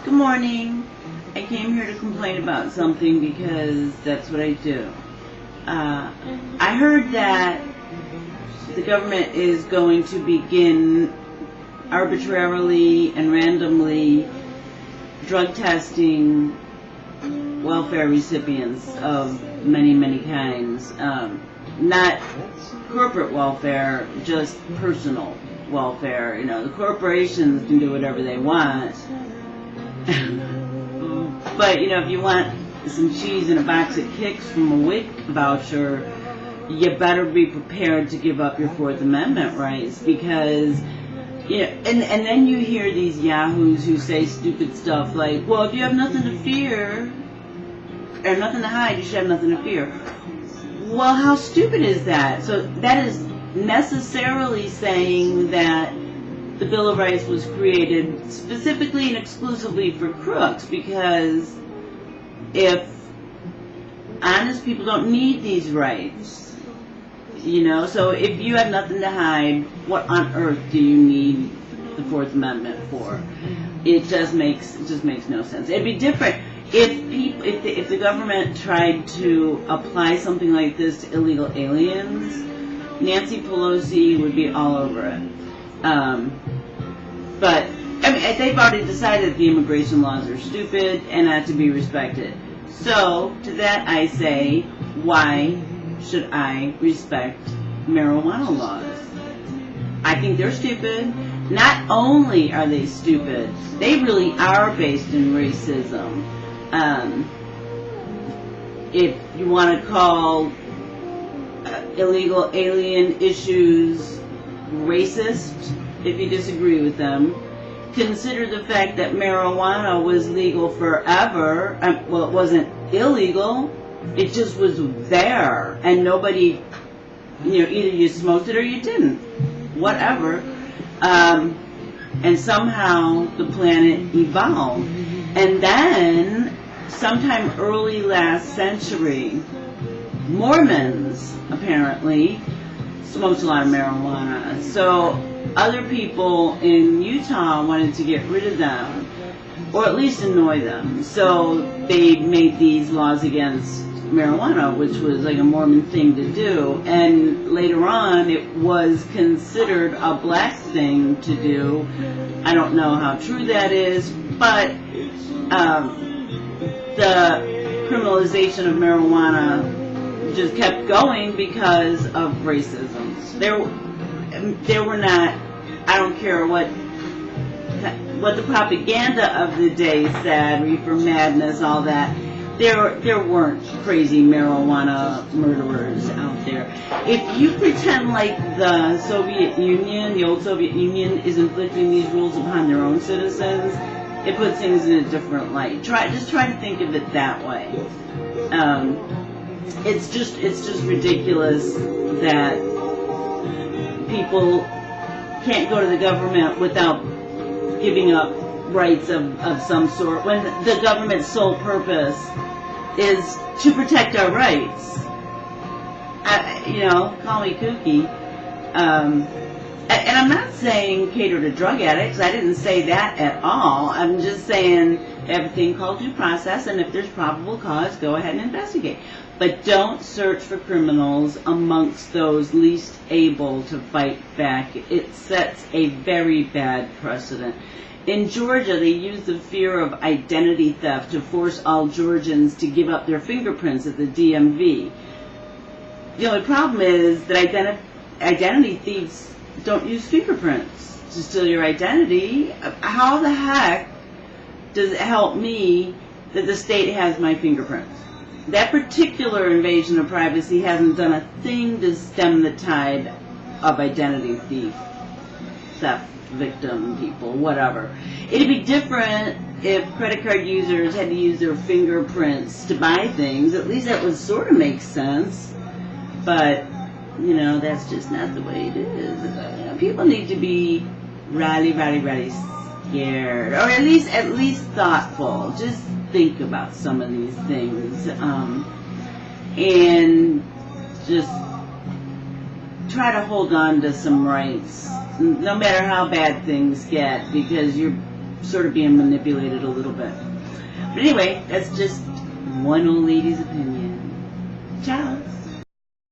Good morning. I came here to complain about something because that's what I do. I heard that the government is going to begin arbitrarily and randomly drug testing welfare recipients of many, many kinds. Not corporate welfare, just personal welfare. You know, the corporations can do whatever they want. But, you know, if you want some cheese and a box of Kicks from a WIC voucher, you better be prepared to give up your Fourth Amendment rights, because, you know, and then you hear these yahoos who say stupid stuff like, well, if you have nothing to fear, or nothing to hide, you should have nothing to fear. Well, how stupid is that? So that is necessarily saying that the Bill of Rights was created specifically and exclusively for crooks, because if honest people don't need these rights, you know, so if you have nothing to hide, what on earth do you need the Fourth Amendment for? It just makes no sense. It'd be different if the government tried to apply something like this to illegal aliens. Nancy Pelosi would be all over it. But, I mean, they've already decided that the immigration laws are stupid and not to be respected. So, to that I say, why should I respect marijuana laws? I think they're stupid. Not only are they stupid, they really are based in racism. If you want to call illegal alien issues racist, if you disagree with them, consider the fact that marijuana was legal forever. Well, it wasn't illegal, it just was there, and nobody, you know, either you smoked it or you didn't, whatever. And somehow the planet evolved. And then, sometime early last century, Mormons apparently smoked a lot of marijuana. So other people in Utah wanted to get rid of them, or at least annoy them. So they made these laws against marijuana, which was like a Mormon thing to do. And later on, it was considered a black thing to do. I don't know how true that is, but the criminalization of marijuana just kept going because of racism. There were not, I don't care what the propaganda of the day said, Reefer Madness, all that, there weren't crazy marijuana murderers out there. If you pretend like the Soviet Union, the old Soviet Union, is inflicting these rules upon their own citizens, it puts things in a different light. Just try to think of it that way. It's just ridiculous that people can't go to the government without giving up rights of some sort, when the government's sole purpose is to protect our rights. You know, call me kooky. And I'm not saying cater to drug addicts. I didn't say that at all. I'm just saying have a thing called due process, and if there's probable cause, go ahead and investigate. But don't search for criminals amongst those least able to fight back. It sets a very bad precedent. In Georgia, they used the fear of identity theft to force all Georgians to give up their fingerprints at the DMV. The only problem is that identity thieves don't use fingerprints to steal your identity. How the heck does it help me that the state has my fingerprints? That particular invasion of privacy hasn't done a thing to stem the tide of identity theft victim people, whatever. It'd be different if credit card users had to use their fingerprints to buy things. At least that would sort of make sense. But, you know, that's just not the way it is. You know, people need to be really scared, or at least thoughtful. Just think about some of these things, and just try to hold on to some rights, no matter how bad things get, because sort of being manipulated a little bit. But anyway, that's just one old lady's opinion.